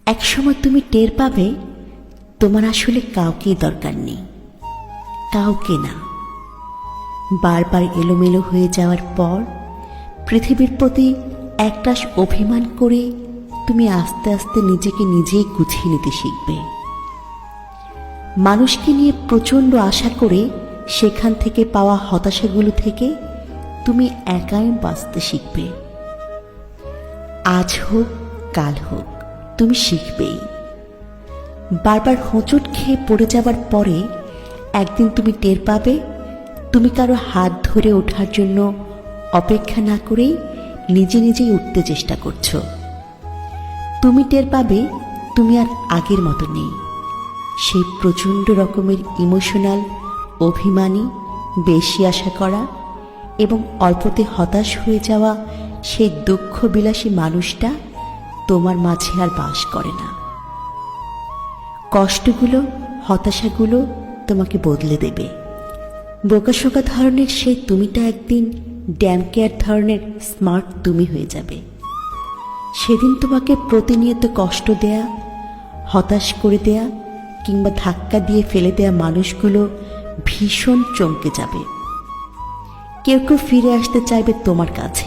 একসময় তুমি টের পাবে তোমার আসলে কাউকেই দরকার নেই, কাউকে না। বারবার এলোমেলো হয়ে যাওয়ার পর পৃথিবীর প্রতি একরাশ অভিমান করে তুমি আস্তে আস্তে নিজেকে নিজেই গুছিয়ে নিতে শিখবে। মানুষকে নিয়ে প্রচণ্ড আশা করে সেখান থেকে পাওয়া হতাশাগুলো থেকে তুমি একাই বাঁচতে শিখবে। আজ হোক কাল হোক তুমি শিখবেই। বারবার হোঁচট খেয়ে পড়ে যাবার পরে একদিন তুমি টের পাবে তুমি কারো হাত ধরে ওঠার জন্য অপেক্ষা না করেই নিজে নিজেই উঠতে চেষ্টা করছো। তুমি টের পাবে তুমি আর আগের মতো নেই। সেই প্রচণ্ড রকমের ইমোশনাল, অভিমানী, বেশি আশা করা এবং অল্পতে হতাশ হয়ে যাওয়া সেই দুঃখ বিলাসী মানুষটা তোমার মাঝে আর বাস করে না। কষ্টগুলো, হতাশাগুলো তোমাকে বদলে দেবে। বোকাশোকা ধরনের সেই তুমিটা একদিন ড্যাম কেয়ার ধরনের স্মার্ট তুমি হয়ে যাবে। সেদিন তোমাকে প্রতিনিয়ত কষ্ট দেয়া, হতাশ করে দেয়া কিংবা ধাক্কা দিয়ে ফেলে দেয়া মানুষগুলো ভীষণ চমকে যাবে। কেউ কেউ ফিরে আসতে চাইবে তোমার কাছে।